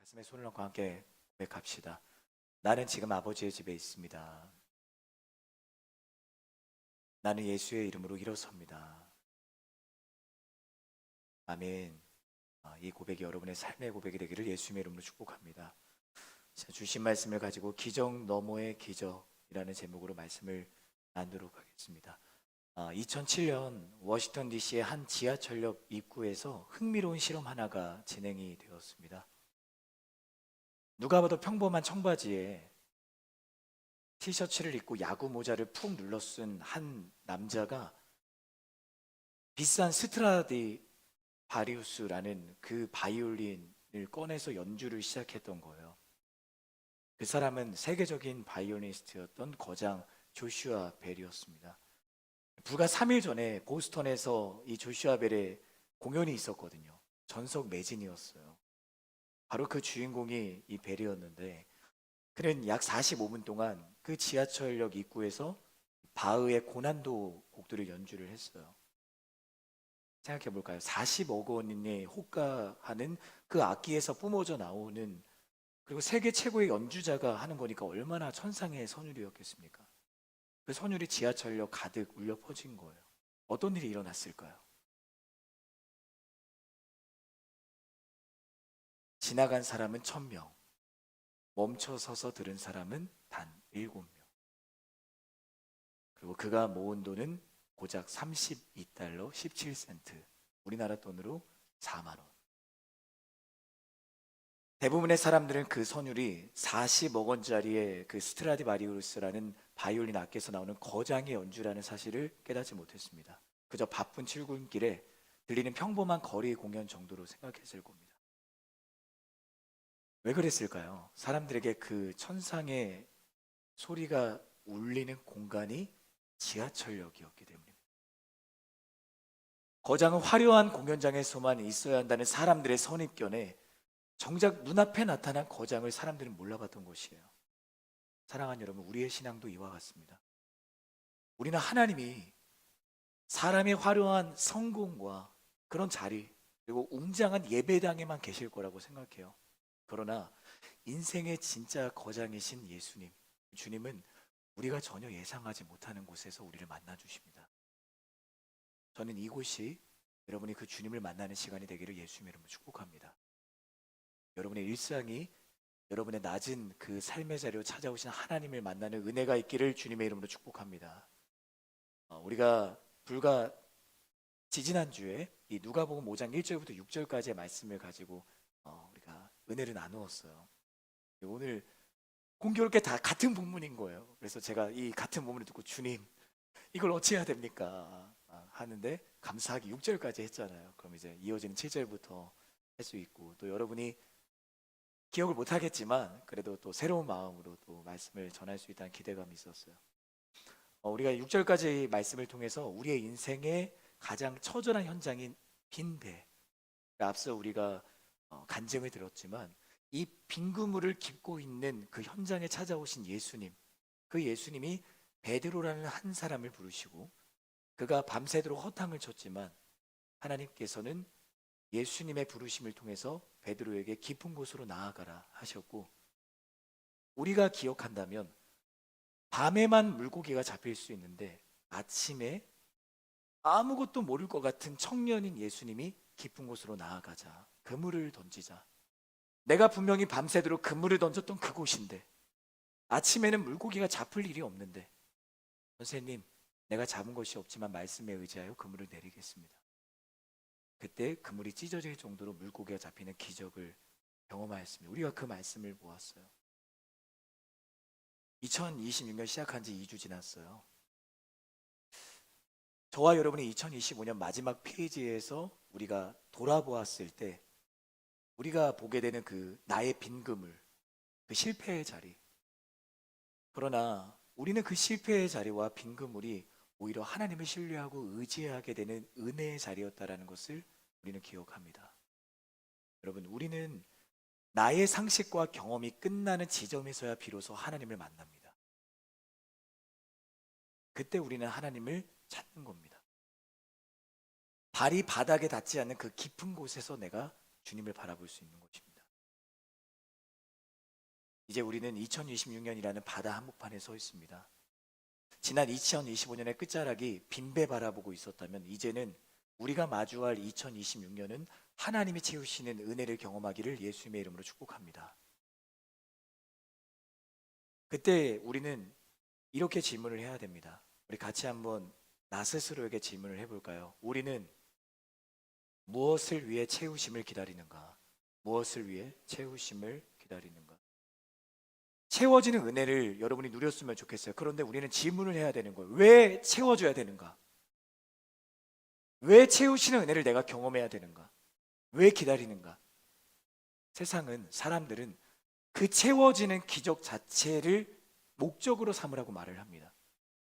가슴에 손을 얹고 함께 고백합시다. 나는 지금 아버지의 집에 있습니다. 나는 예수의 이름으로 일어섭니다. 아멘. 이 고백이 여러분의 삶의 고백이 되기를 예수님의 이름으로 축복합니다. 자, 주신 말씀을 가지고 기적 너머의 기적이라는 제목으로 말씀을 나누도록 하겠습니다. 2007년 워싱턴 DC의 한 지하철역 입구에서 흥미로운 실험 하나가 진행이 되었습니다. 누가 봐도 평범한 청바지에 티셔츠를 입고 야구 모자를 푹 눌러 쓴 한 남자가 비싼 스트라디 바리우스라는 그 바이올린을 꺼내서 연주를 시작했던 거예요. 그 사람은 세계적인 바이올리니스트였던 거장 조슈아 벨이었습니다. 불과 3일 전에 보스턴에서 이 조슈아 벨의 공연이 있었거든요. 전석 매진이었어요. 바로 그 주인공이 이 벨이었는데 그는 약 45분 동안 그 지하철역 입구에서 바흐의 고난도 곡들을 연주를 했어요. 생각해 볼까요? 40억 원의 호가하는 그 악기에서 뿜어져 나오는, 그리고 세계 최고의 연주자가 하는 거니까 얼마나 천상의 선율이었겠습니까? 그 선율이 지하철역 가득 울려 퍼진 거예요. 어떤 일이 일어났을까요? 지나간 사람은 1,000명, 멈춰 서서 들은 사람은 단 7명. 그리고 그가 모은 돈은 고작 32달러 17센트, 우리나라 돈으로 4만 원. 대부분의 사람들은 그 선율이 40억 원짜리의 그 스트라디바리우스라는 바이올린 악기에서 나오는 거장의 연주라는 사실을 깨닫지 못했습니다. 그저 바쁜 출근길에 들리는 평범한 거리 공연 정도로 생각했을 겁니다. 왜 그랬을까요? 사람들에게 그 천상의 소리가 울리는 공간이 지하철역이었기 때문입니다. 거장은 화려한 공연장에서만 있어야 한다는 사람들의 선입견에 정작 눈앞에 나타난 거장을 사람들은 몰라봤던 것이에요. 사랑하는 여러분, 우리의 신앙도 이와 같습니다. 우리는 하나님이 사람의 화려한 성공과 그런 자리, 그리고 웅장한 예배당에만 계실 거라고 생각해요. 그러나 인생의 진짜 거장이신 예수님, 주님은 우리가 전혀 예상하지 못하는 곳에서 우리를 만나 주십니다. 저는 이곳이 여러분이 그 주님을 만나는 시간이 되기를 예수님의 이름으로 축복합니다. 여러분의 일상이 여러분의 낮은 그 삶의 자리로 찾아오신 하나님을 만나는 은혜가 있기를 주님의 이름으로 축복합니다. 우리가 불과 지지난주에 이 누가복음 5장 1절부터 6절까지의 말씀을 가지고 우리가 은혜를 나누었어요. 오늘 공교롭게 다 같은 본문인 거예요. 그래서 제가 이 같은 본문을 듣고 주님, 이걸 어찌 해야 됩니까? 하는데 감사하게 6절까지 했잖아요. 그럼 이제 이어지는 7절부터 할 수 있고, 또 여러분이 기억을 못 하겠지만 그래도 또 새로운 마음으로 또 말씀을 전할 수 있다는 기대감이 있었어요. 우리가 6절까지 말씀을 통해서 우리의 인생의 가장 처절한 현장인 빈배, 앞서 우리가 간증을 들었지만 이 빈 그물을 깁고 있는 그 현장에 찾아오신 예수님, 그 예수님이 베드로라는 한 사람을 부르시고 그가 밤새도록 허탕을 쳤지만 하나님께서는 예수님의 부르심을 통해서 베드로에게 깊은 곳으로 나아가라 하셨고, 우리가 기억한다면 밤에만 물고기가 잡힐 수 있는데 아침에 아무것도 모를 것 같은 청년인 예수님이 깊은 곳으로 나아가자, 그물을 던지자. 내가 분명히 밤새도록 그물을 던졌던 그곳인데 아침에는 물고기가 잡힐 일이 없는데, 선생님, 내가 잡은 것이 없지만 말씀에 의지하여 그물을 내리겠습니다. 그때 그물이 찢어질 정도로 물고기가 잡히는 기적을 경험하였습니다. 우리가 그 말씀을 보았어요. 2026년 시작한 지 2주 지났어요. 저와 여러분이 2025년 마지막 페이지에서 우리가 돌아보았을 때 우리가 보게 되는 그 나의 빈 그물, 그 실패의 자리. 그러나 우리는 그 실패의 자리와 빈 그물이 오히려 하나님을 신뢰하고 의지하게 되는 은혜의 자리였다라는 것을 우리는 기억합니다. 여러분, 우리는 나의 상식과 경험이 끝나는 지점에서야 비로소 하나님을 만납니다. 그때 우리는 하나님을 찾는 겁니다. 발이 바닥에 닿지 않는 그 깊은 곳에서 내가 주님을 바라볼 수 있는 것입니다. 이제 우리는 2026년이라는 바다 한복판에 서 있습니다. 지난 2025년의 끝자락이 빈배 바라보고 있었다면 이제는 우리가 마주할 2026년은 하나님이 채우시는 은혜를 경험하기를 예수님의 이름으로 축복합니다. 그때 우리는 이렇게 질문을 해야 됩니다. 우리 같이 한번 나 스스로에게 질문을 해볼까요? 우리는 무엇을 위해 채우심을 기다리는가? 무엇을 위해 채우심을 기다리는가? 채워지는 은혜를 여러분이 누렸으면 좋겠어요. 그런데 우리는 질문을 해야 되는 거예요. 왜 채워줘야 되는가? 왜 채우시는 은혜를 내가 경험해야 되는가? 왜 기다리는가? 세상은, 사람들은 그 채워지는 기적 자체를 목적으로 삼으라고 말을 합니다.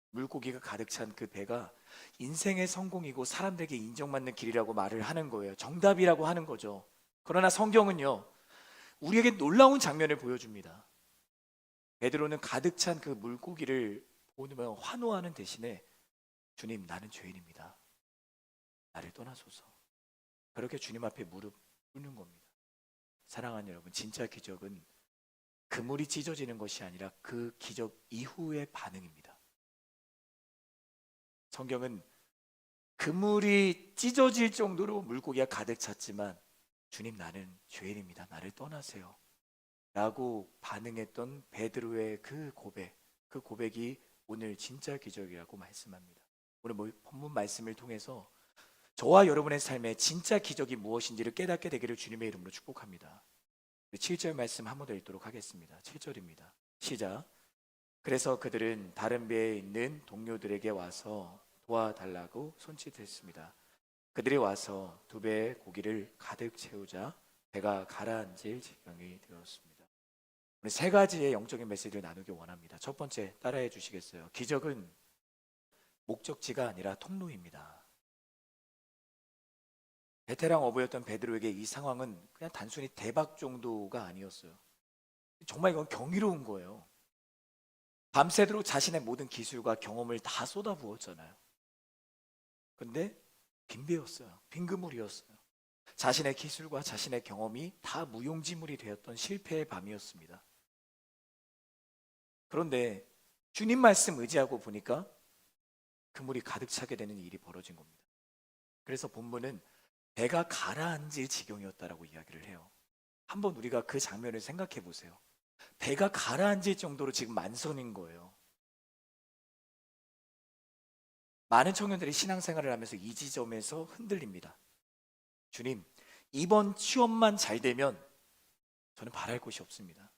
물고기가 가득 찬 그 배가 인생의 성공이고 사람들에게 인정받는 길이라고 말을 하는 거예요. 정답이라고 하는 거죠. 그러나 성경은요, 우리에게 놀라운 장면을 보여줍니다. 베드로는 가득 찬 그 물고기를 보며 환호하는 대신에 주님, 나는 죄인입니다. 나를 떠나소서. 그렇게 주님 앞에 무릎 꿇는 겁니다. 사랑하는 여러분, 진짜 기적은 그물이 찢어지는 것이 아니라 그 기적 이후의 반응입니다. 성경은 그물이 찢어질 정도로 물고기가 가득 찼지만 주님, 나는 죄인입니다. 나를 떠나세요. 라고 반응했던 베드로의 그 고백이 오늘 진짜 기적이라고 말씀합니다. 오늘 본문 말씀을 통해서 저와 여러분의 삶에 진짜 기적이 무엇인지를 깨닫게 되기를 주님의 이름으로 축복합니다. 7절 말씀 한 번 더 읽도록 하겠습니다. 7절입니다. 시작. 그래서 그들은 다른 배에 있는 동료들에게 와서 도와달라고 손짓했습니다. 그들이 와서 두 배의 고기를 가득 채우자 배가 가라앉을 지경이 되었습니다. 오늘 세 가지의 영적인 메시지를 나누기 원합니다. 첫 번째, 따라해 주시겠어요? 기적은 목적지가 아니라 통로입니다. 베테랑 어부였던 베드로에게 이 상황은 그냥 단순히 대박 정도가 아니었어요. 정말 이건 경이로운 거예요. 밤새도록 자신의 모든 기술과 경험을 다 쏟아부었잖아요. 근데 빈배였어요. 빈 그물이었어요. 자신의 기술과 자신의 경험이 다 무용지물이 되었던 실패의 밤이었습니다. 그런데 주님 말씀 의지하고 보니까 그물이 가득 차게 되는 일이 벌어진 겁니다. 그래서 본문은 배가 가라앉을 지경이었다라고 이야기를 해요. 한번 우리가 그 장면을 생각해 보세요. 배가 가라앉을 정도로 지금 만선인 거예요. 많은 청년들이 신앙생활을 하면서 이 지점에서 흔들립니다. 주님, 이번 취업만 잘 되면 저는 바랄 것이 없습니다.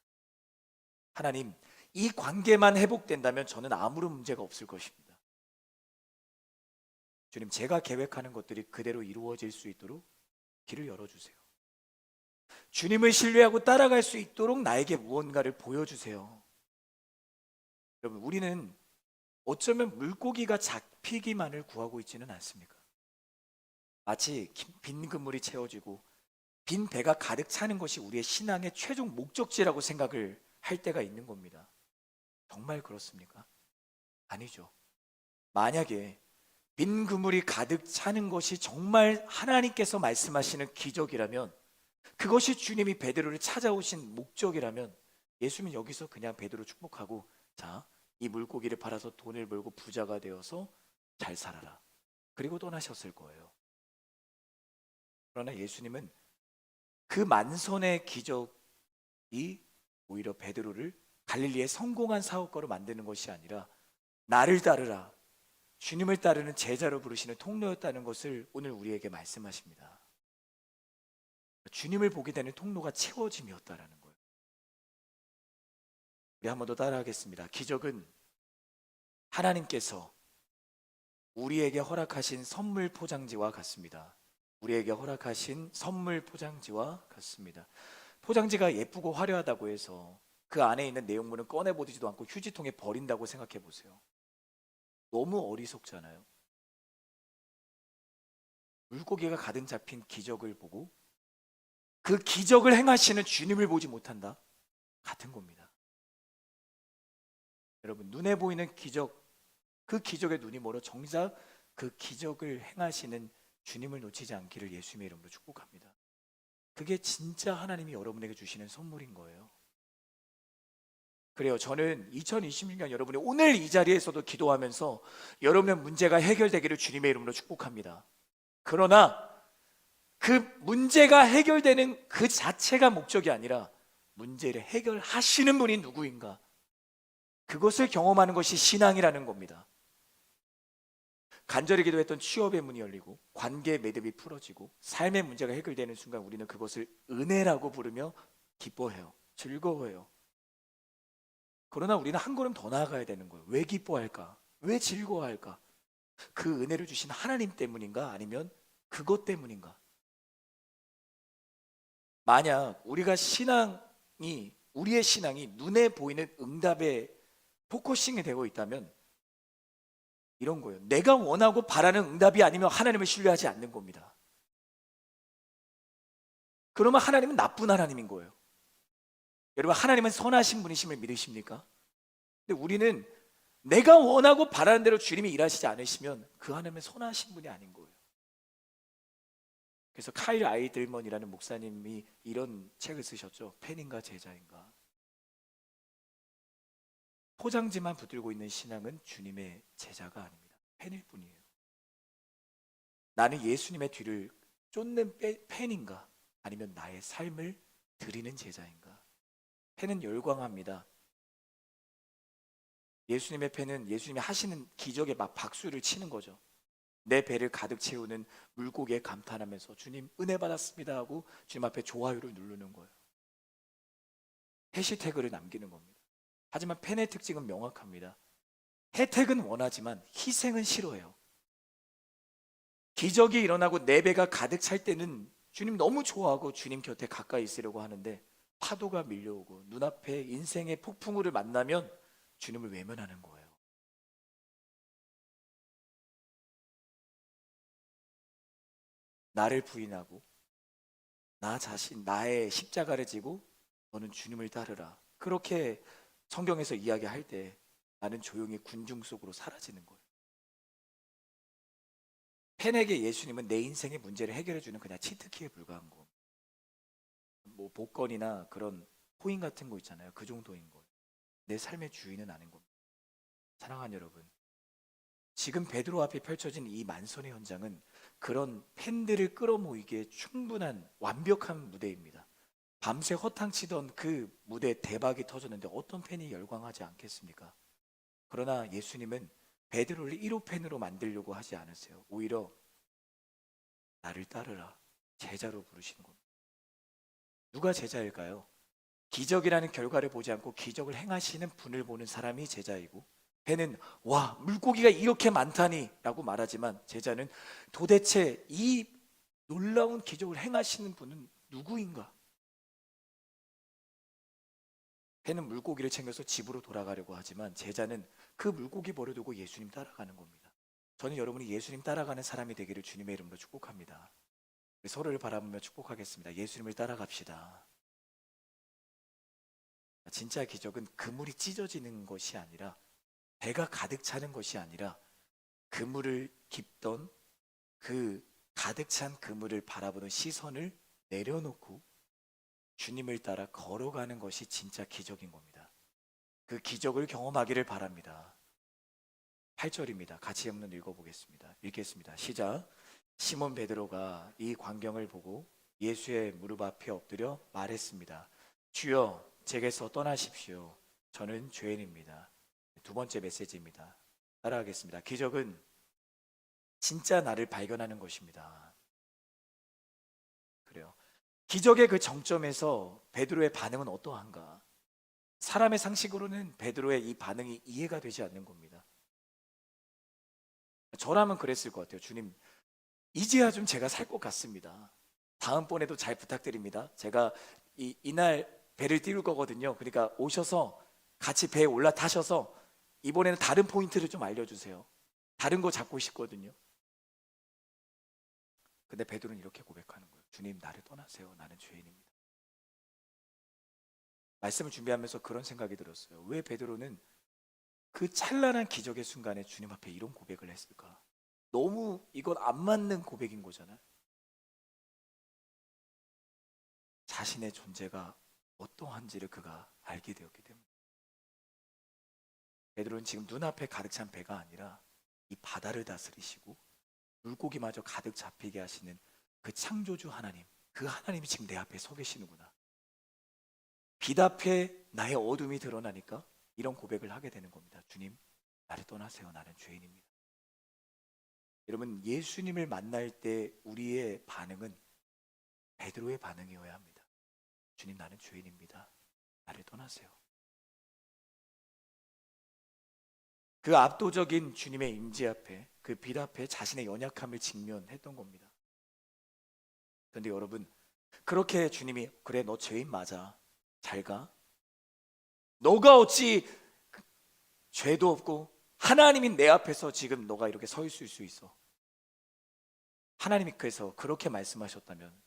하나님, 이 관계만 회복된다면 저는 아무런 문제가 없을 것입니다. 주님, 제가 계획하는 것들이 그대로 이루어질 수 있도록 길을 열어주세요. 주님을 신뢰하고 따라갈 수 있도록 나에게 무언가를 보여주세요. 여러분, 우리는 어쩌면 물고기가 잡히기만을 구하고 있지는 않습니까? 마치 빈 그물이 채워지고 빈 배가 가득 차는 것이 우리의 신앙의 최종 목적지라고 생각을 할 때가 있는 겁니다. 정말 그렇습니까? 아니죠. 만약에 빈 그물이 가득 차는 것이 정말 하나님께서 말씀하시는 기적이라면, 그것이 주님이 베드로를 찾아오신 목적이라면 예수님은 여기서 그냥 베드로 축복하고, 자, 이 물고기를 팔아서 돈을 벌고 부자가 되어서 잘 살아라, 그리고 떠나셨을 거예요. 그러나 예수님은 그 만선의 기적이 오히려 베드로를 갈릴리의 성공한 사업가로 만드는 것이 아니라 나를 따르라, 주님을 따르는 제자로 부르시는 통로였다는 것을 오늘 우리에게 말씀하십니다. 주님을 보게 되는 통로가 채워짐이었다라는 거예요. 우리 한 번 더 따라하겠습니다. 기적은 하나님께서 우리에게 허락하신 선물 포장지와 같습니다. 우리에게 허락하신 선물 포장지와 같습니다. 포장지가 예쁘고 화려하다고 해서 그 안에 있는 내용물은 꺼내보지도 않고 휴지통에 버린다고 생각해 보세요. 너무 어리석잖아요. 물고기가 가득 잡힌 기적을 보고 그 기적을 행하시는 주님을 보지 못한다? 같은 겁니다. 여러분, 눈에 보이는 기적, 그 기적에 눈이 멀어 정작 그 기적을 행하시는 주님을 놓치지 않기를 예수님의 이름으로 축복합니다. 그게 진짜 하나님이 여러분에게 주시는 선물인 거예요. 그래요. 저는 2026년 여러분이 오늘 이 자리에서도 기도하면서 여러분의 문제가 해결되기를 주님의 이름으로 축복합니다. 그러나 그 문제가 해결되는 그 자체가 목적이 아니라 문제를 해결하시는 분이 누구인가? 그것을 경험하는 것이 신앙이라는 겁니다. 간절히 기도했던 취업의 문이 열리고 관계의 매듭이 풀어지고 삶의 문제가 해결되는 순간 우리는 그것을 은혜라고 부르며 기뻐해요. 즐거워해요. 그러나 우리는 한 걸음 더 나아가야 되는 거예요. 왜 기뻐할까? 왜 즐거워할까? 그 은혜를 주신 하나님 때문인가? 아니면 그것 때문인가? 만약 우리의 신앙이 눈에 보이는 응답에 포커싱이 되고 있다면 이런 거예요. 내가 원하고 바라는 응답이 아니면 하나님을 신뢰하지 않는 겁니다. 그러면 하나님은 나쁜 하나님인 거예요. 여러분, 하나님은 선하신 분이심을 믿으십니까? 근데 우리는 내가 원하고 바라는 대로 주님이 일하시지 않으시면 그 하나님은 선하신 분이 아닌 거예요. 그래서 카일 아이들먼이라는 목사님이 이런 책을 쓰셨죠. 팬인가 제자인가. 포장지만 붙들고 있는 신앙은 주님의 제자가 아닙니다. 팬일 뿐이에요. 나는 예수님의 뒤를 쫓는 팬인가? 아니면 나의 삶을 드리는 제자인가? 팬은 열광합니다. 예수님의 팬은 예수님이 하시는 기적에 막 박수를 치는 거죠. 내 배를 가득 채우는 물고기에 감탄하면서 주님 은혜 받았습니다 하고 주님 앞에 좋아요를 누르는 거예요. 해시태그를 남기는 겁니다. 하지만 팬의 특징은 명확합니다. 혜택은 원하지만 희생은 싫어해요. 기적이 일어나고 내 배가 가득 찰 때는 주님 너무 좋아하고 주님 곁에 가까이 있으려고 하는데 파도가 밀려오고 눈앞에 인생의 폭풍우를 만나면 주님을 외면하는 거예요. 나를 부인하고 나 자신, 나의 십자가를 지고 너는 주님을 따르라. 그렇게 성경에서 이야기할 때 나는 조용히 군중 속으로 사라지는 거예요. 팬에게 예수님은 내 인생의 문제를 해결해 주는 그냥 치트키에 불과한 거. 뭐 복권이나 그런 코인 같은 거 있잖아요. 그 정도인 거예요. 내 삶의 주인은 아닌 겁니다. 사랑하는 여러분, 지금 베드로 앞에 펼쳐진 이 만선의 현장은 그런 팬들을 끌어모이기에 충분한 완벽한 무대입니다. 밤새 허탕치던 그 무대 대박이 터졌는데 어떤 팬이 열광하지 않겠습니까? 그러나 예수님은 베드로를 1호 팬으로 만들려고 하지 않으세요. 오히려 나를 따르라 제자로 부르시는 겁니다. 누가 제자일까요? 기적이라는 결과를 보지 않고 기적을 행하시는 분을 보는 사람이 제자이고, 배는 와 물고기가 이렇게 많다니 라고 말하지만 제자는 도대체 이 놀라운 기적을 행하시는 분은 누구인가? 배는 물고기를 챙겨서 집으로 돌아가려고 하지만 제자는 그 물고기 버려두고 예수님 따라가는 겁니다. 저는 여러분이 예수님 따라가는 사람이 되기를 주님의 이름으로 축복합니다. 우리 서로를 바라보며 축복하겠습니다. 예수님을 따라갑시다. 진짜 기적은 그물이 찢어지는 것이 아니라, 배가 가득 차는 것이 아니라 그물을 깁던 그 가득 찬 그물을 바라보는 시선을 내려놓고 주님을 따라 걸어가는 것이 진짜 기적인 겁니다. 그 기적을 경험하기를 바랍니다. 8절입니다. 같이 한번 읽어보겠습니다. 읽겠습니다. 시작. 시몬 베드로가 이 광경을 보고 예수의 무릎 앞에 엎드려 말했습니다. 주여, 제게서 떠나십시오. 저는 죄인입니다. 두 번째 메시지입니다. 따라하겠습니다. 기적은 진짜 나를 발견하는 것입니다. 그래요. 기적의 그 정점에서 베드로의 반응은 어떠한가? 사람의 상식으로는 베드로의 이 반응이 이해가 되지 않는 겁니다. 저라면 그랬을 것 같아요. 주님, 이제야 좀 제가 살 것 같습니다. 다음번에도 잘 부탁드립니다. 제가 이날 배를 띄울 거거든요. 그러니까 오셔서 같이 배에 올라타셔서 이번에는 다른 포인트를 좀 알려주세요. 다른 거 잡고 싶거든요. 근데 베드로는 이렇게 고백하는 거예요. 주님, 나를 떠나세요. 나는 죄인입니다. 말씀을 준비하면서 그런 생각이 들었어요. 왜 베드로는 그 찬란한 기적의 순간에 주님 앞에 이런 고백을 했을까? 너무 이건 안 맞는 고백인 거잖아요. 자신의 존재가 어떠한지를 그가 알게 되었기 때문에. 베드로는 지금 눈앞에 가득 찬 배가 아니라 이 바다를 다스리시고 물고기마저 가득 잡히게 하시는 그 창조주 하나님, 그 하나님이 지금 내 앞에 서 계시는구나. 빛 앞에 나의 어둠이 드러나니까 이런 고백을 하게 되는 겁니다. 주님, 나를 떠나세요. 나는 죄인입니다. 여러분, 예수님을 만날 때 우리의 반응은 베드로의 반응이어야 합니다. 주님, 나는 죄인입니다. 나를 떠나세요. 그 압도적인 주님의 임재 앞에, 그 빛 앞에 자신의 연약함을 직면했던 겁니다. 그런데 여러분, 그렇게 주님이 그래 너 죄인 맞아, 잘 가, 너가 어찌 죄도 없고 하나님이 내 앞에서 지금 너가 이렇게 서 있을 수 있어, 하나님이 그래서 그렇게 말씀하셨다면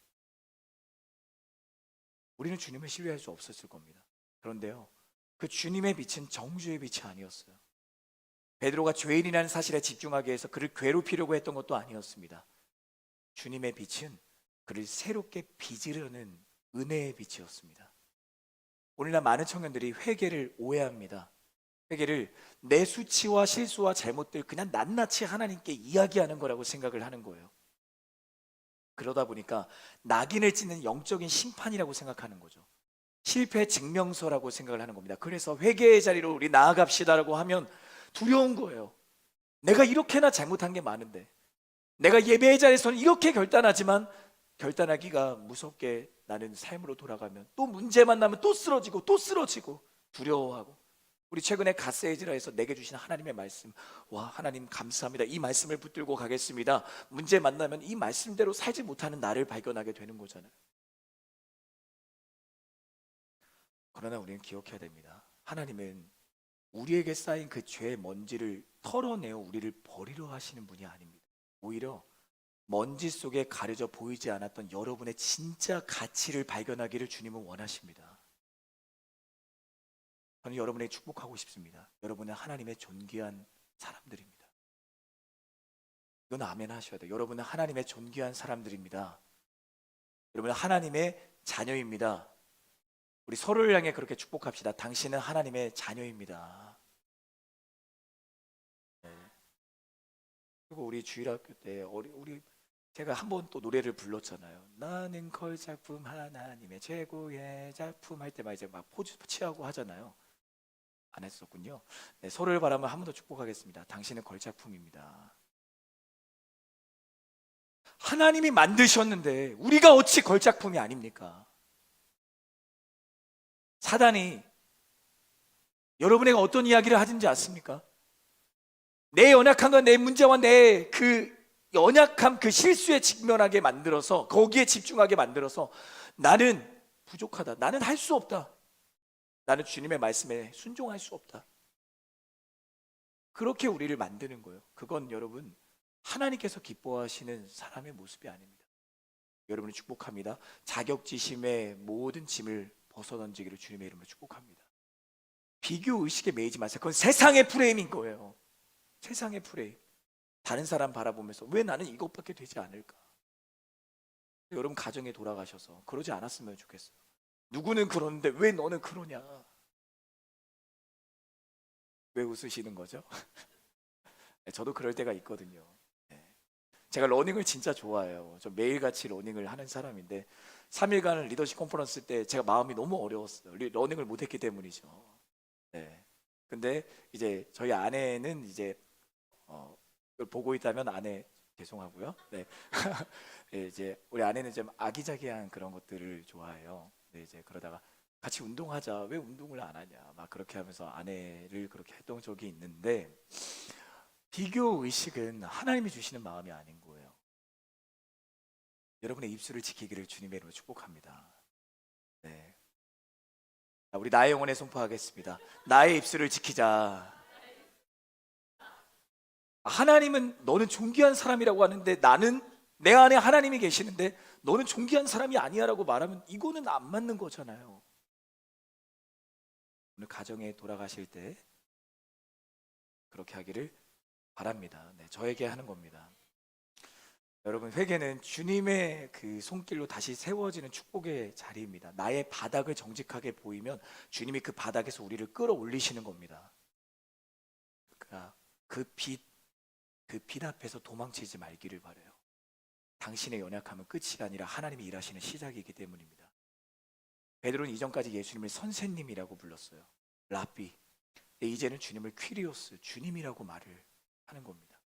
우리는 주님을 신뢰할 수 없었을 겁니다. 그런데요, 그 주님의 빛은 정죄의 빛이 아니었어요. 베드로가 죄인이라는 사실에 집중하기 위해서 그를 괴롭히려고 했던 것도 아니었습니다. 주님의 빛은 그를 새롭게 빚으려는 은혜의 빛이었습니다. 오늘날 많은 청년들이 회개를 오해합니다. 회개를 내 수치와 실수와 잘못들 그냥 낱낱이 하나님께 이야기하는 거라고 생각을 하는 거예요. 그러다 보니까 낙인을 찍는 영적인 심판이라고 생각하는 거죠. 실패 증명서라고 생각을 하는 겁니다. 그래서 회개의 자리로 우리 나아갑시다라고 하면 두려운 거예요. 내가 이렇게나 잘못한 게 많은데, 내가 예배의 자리에서는 이렇게 결단하지만 결단하기가 무섭게 나는 삶으로 돌아가면 또 문제 만나면 또 쓰러지고 또 쓰러지고 두려워하고. 우리 최근에 갓세이즈라에서 내게 주신 하나님의 말씀, 와 하나님 감사합니다, 이 말씀을 붙들고 가겠습니다. 문제 만나면 이 말씀대로 살지 못하는 나를 발견하게 되는 거잖아요. 그러나 우리는 기억해야 됩니다. 하나님은 우리에게 쌓인 그 죄의 먼지를 털어내어 우리를 버리려 하시는 분이 아닙니다. 오히려 먼지 속에 가려져 보이지 않았던 여러분의 진짜 가치를 발견하기를 주님은 원하십니다. 저는 여러분에게 축복하고 싶습니다. 여러분은 하나님의 존귀한 사람들입니다. 이건 아멘 하셔야 돼요. 여러분은 하나님의 존귀한 사람들입니다. 여러분은 하나님의 자녀입니다. 우리 서로를 향해 그렇게 축복합시다. 당신은 하나님의 자녀입니다. 네. 그리고 우리 주일학교 때 우리 제가 한 번 또 노래를 불렀잖아요. 나는 걸작품 하나님의 최고의 작품 할 때 막 이제 막 포즈 취하고 하잖아요. 안 했었군요. 네, 서로를 바라면 한 번 더 축복하겠습니다. 당신은 걸작품입니다. 하나님이 만드셨는데 우리가 어찌 걸작품이 아닙니까? 사단이 여러분에게 어떤 이야기를 하든지 아십니까? 내 연약함과 내 문제와 내 그 연약함, 그 실수에 직면하게 만들어서 거기에 집중하게 만들어서 나는 부족하다, 나는 할 수 없다, 나는 주님의 말씀에 순종할 수 없다, 그렇게 우리를 만드는 거예요. 그건 여러분 하나님께서 기뻐하시는 사람의 모습이 아닙니다. 여러분을 축복합니다. 자격지심의 모든 짐을 벗어던지기를 주님의 이름으로 축복합니다. 비교 의식에 매이지 마세요. 그건 세상의 프레임인 거예요. 세상의 프레임. 다른 사람 바라보면서 왜 나는 이것밖에 되지 않을까? 여러분 가정에 돌아가셔서 그러지 않았으면 좋겠어요. 누구는 그러는데 왜 너는 그러냐? 왜 웃으시는 거죠? 저도 그럴 때가 있거든요. 제가 러닝을 진짜 좋아해요. 저 매일같이 러닝을 하는 사람인데 3일간 리더십 컨퍼런스 때 제가 마음이 너무 어려웠어요. 러닝을 못했기 때문이죠. 네. 근데 이제 저희 아내는 이제 그걸 보고 있다면 아내 죄송하고요. 네. 네, 이제 우리 아내는 좀 아기자기한 그런 것들을 좋아해요. 네, 이제 그러다가 같이 운동하자, 왜 운동을 안 하냐, 막 그렇게 하면서 아내를 그렇게 했던 적이 있는데, 비교 의식은 하나님이 주시는 마음이 아닌 거예요. 여러분의 입술을 지키기를 주님의 이름으로 축복합니다. 네. 우리 나의 영혼에 선포하겠습니다. 나의 입술을 지키자. 하나님은 너는 존귀한 사람이라고 하는데 나는 내 안에 하나님이 계시는데 너는 존귀한 사람이 아니야라고 말하면 이거는 안 맞는 거잖아요. 오늘 가정에 돌아가실 때 그렇게 하기를 바랍니다. 네, 저에게 하는 겁니다. 여러분, 회개는 주님의 그 손길로 다시 세워지는 축복의 자리입니다. 나의 바닥을 정직하게 보이면 주님이 그 바닥에서 우리를 끌어올리시는 겁니다. 그러니까 그 빛 앞에서 도망치지 말기를 바라요. 당신의 연약함은 끝이 아니라 하나님이 일하시는 시작이기 때문입니다. 베드로는 이전까지 예수님을 선생님이라고 불렀어요. 라비. 이제는 주님을 퀴리오스, 주님이라고 말을 하는 겁니다.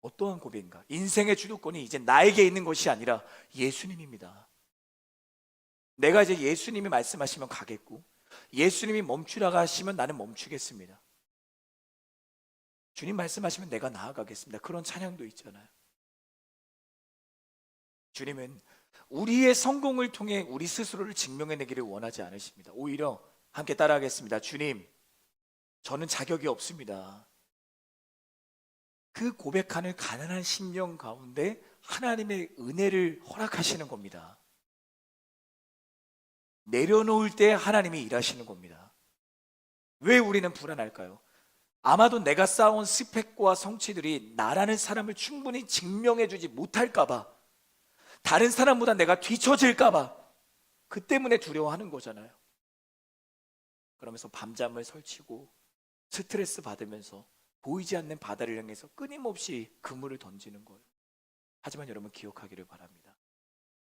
어떠한 고백인가? 인생의 주도권이 이제 나에게 있는 것이 아니라 예수님입니다. 내가 이제 예수님이 말씀하시면 가겠고, 예수님이 멈추라고 하시면 나는 멈추겠습니다. 주님 말씀하시면 내가 나아가겠습니다. 그런 찬양도 있잖아요. 주님은 우리의 성공을 통해 우리 스스로를 증명해내기를 원하지 않으십니다. 오히려 함께 따라하겠습니다. 주님, 저는 자격이 없습니다. 그 고백하는 가난한 심령 가운데 하나님의 은혜를 허락하시는 겁니다. 내려놓을 때 하나님이 일하시는 겁니다. 왜 우리는 불안할까요? 아마도 내가 쌓아온 스펙과 성취들이 나라는 사람을 충분히 증명해주지 못할까봐, 다른 사람보다 내가 뒤처질까봐, 그 때문에 두려워하는 거잖아요. 그러면서 밤잠을 설치고 스트레스 받으면서 보이지 않는 바다를 향해서 끊임없이 그물을 던지는 거예요. 하지만 여러분 기억하기를 바랍니다.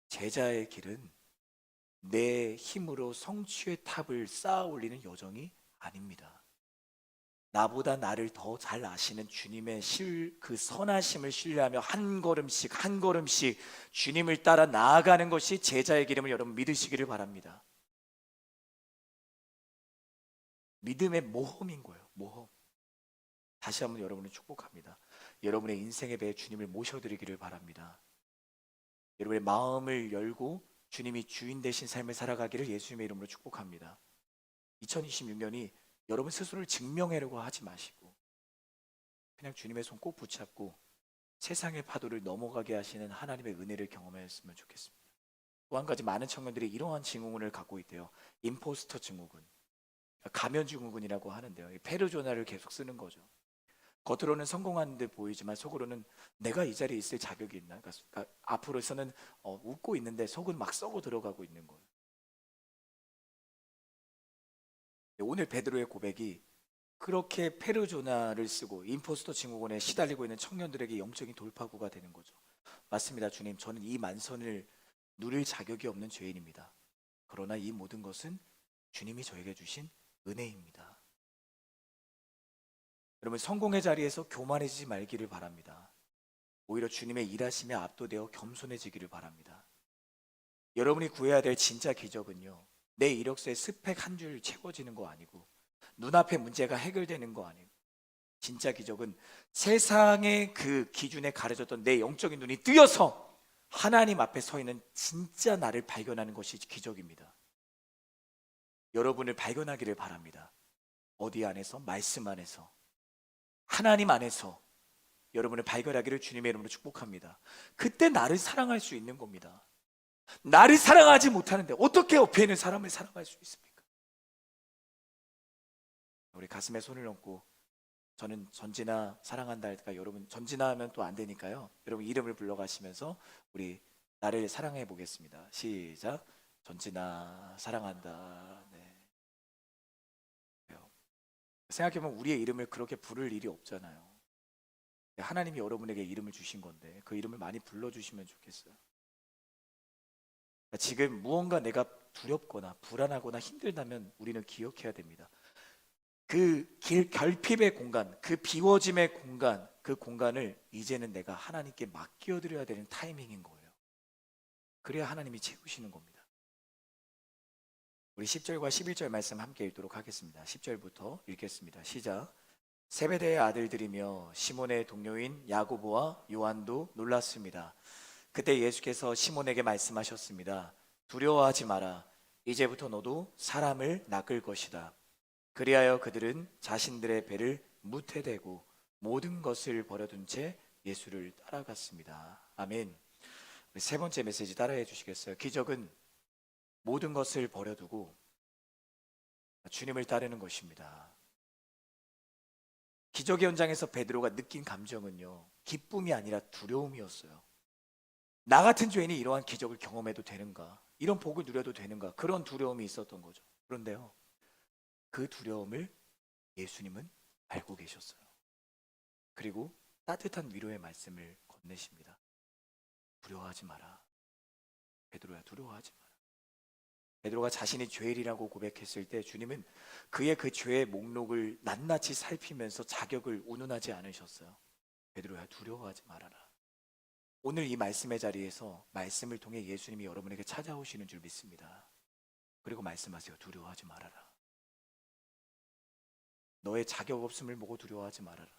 제자의 길은 내 힘으로 성취의 탑을 쌓아 올리는 여정이 아닙니다. 나보다 나를 더 잘 아시는 주님의 그 선하심을 신뢰하며 한 걸음씩 한 걸음씩 주님을 따라 나아가는 것이 제자의 길임을 여러분 믿으시기를 바랍니다. 믿음의 모험인 거예요. 모험. 다시 한번 여러분을 축복합니다. 여러분의 인생의 배에 주님을 모셔드리기를 바랍니다. 여러분의 마음을 열고 주님이 주인 되신 삶을 살아가기를 예수님의 이름으로 축복합니다. 2026년이 여러분 스스로를 증명하려고 하지 마시고 그냥 주님의 손 꼭 붙잡고 세상의 파도를 넘어가게 하시는 하나님의 은혜를 경험했으면 좋겠습니다. 또 한 가지 많은 청년들이 이러한 증후군을 갖고 있대요. 임포스터 증후군, 가면 증후군이라고 하는데요. 페르조나를 계속 쓰는 거죠. 겉으로는 성공하는 데 보이지만 속으로는 내가 이 자리에 있을 자격이 있나? 그러니까 앞으로서는 웃고 있는데 속은 막 썩어 들어가고 있는 거예요. 오늘 베드로의 고백이 그렇게 페르조나를 쓰고 임포스터 증후군에 시달리고 있는 청년들에게 영적인 돌파구가 되는 거죠. 맞습니다. 주님, 저는 이 만선을 누릴 자격이 없는 죄인입니다. 그러나 이 모든 것은 주님이 저에게 주신 은혜입니다. 여러분, 성공의 자리에서 교만해지지 말기를 바랍니다. 오히려 주님의 일하심에 압도되어 겸손해지기를 바랍니다. 여러분이 구해야 될 진짜 기적은요, 내 이력서에 스펙 한 줄 채워지는 거 아니고 눈앞의 문제가 해결되는 거 아니고, 진짜 기적은 세상의 그 기준에 가려졌던 내 영적인 눈이 뜨여서 하나님 앞에 서 있는 진짜 나를 발견하는 것이 기적입니다. 여러분을 발견하기를 바랍니다. 어디 안에서? 말씀 안에서, 하나님 안에서 여러분을 발견하기를 주님의 이름으로 축복합니다. 그때 나를 사랑할 수 있는 겁니다. 나를 사랑하지 못하는데 어떻게 옆에 있는 사람을 사랑할 수 있습니까? 우리 가슴에 손을 얹고 저는 전진아 사랑한다 할까? 여러분 전진아 하면 또 안 되니까요. 여러분 이름을 불러가시면서 우리 나를 사랑해 보겠습니다. 시작. 전진아 사랑한다. 네. 생각해보면 우리의 이름을 그렇게 부를 일이 없잖아요. 하나님이 여러분에게 이름을 주신 건데 그 이름을 많이 불러주시면 좋겠어요. 지금 무언가 내가 두렵거나 불안하거나 힘들다면 우리는 기억해야 됩니다. 그 결핍의 공간, 그 비워짐의 공간, 그 공간을 이제는 내가 하나님께 맡겨드려야 되는 타이밍인 거예요. 그래야 하나님이 채우시는 겁니다. 우리 10절과 11절 말씀 함께 읽도록 하겠습니다. 10절부터 읽겠습니다. 시작. 세베대의 아들들이며 시몬의 동료인 야고보와 요한도 놀랐습니다. 그때 예수께서 시몬에게 말씀하셨습니다. 두려워하지 마라. 이제부터 너도 사람을 낚을 것이다. 그리하여 그들은 자신들의 배를 무태 대고 모든 것을 버려둔 채 예수를 따라갔습니다. 아멘. 우리 세 번째 메시지 따라해 주시겠어요? 기적은 모든 것을 버려두고 주님을 따르는 것입니다. 기적의 현장에서 베드로가 느낀 감정은요, 기쁨이 아니라 두려움이었어요. 나 같은 죄인이 이러한 기적을 경험해도 되는가? 이런 복을 누려도 되는가? 그런 두려움이 있었던 거죠. 그런데요, 그 두려움을 예수님은 알고 계셨어요. 그리고 따뜻한 위로의 말씀을 건네십니다. 두려워하지 마라. 베드로야, 두려워하지 마라. 베드로가 자신이 죄인이라고 고백했을 때 주님은 그의 그 죄의 목록을 낱낱이 살피면서 자격을 운운하지 않으셨어요. 베드로야, 두려워하지 말아라. 오늘 이 말씀의 자리에서 말씀을 통해 예수님이 여러분에게 찾아오시는 줄 믿습니다. 그리고 말씀하세요. 두려워하지 말아라. 너의 자격 없음을 보고 두려워하지 말아라.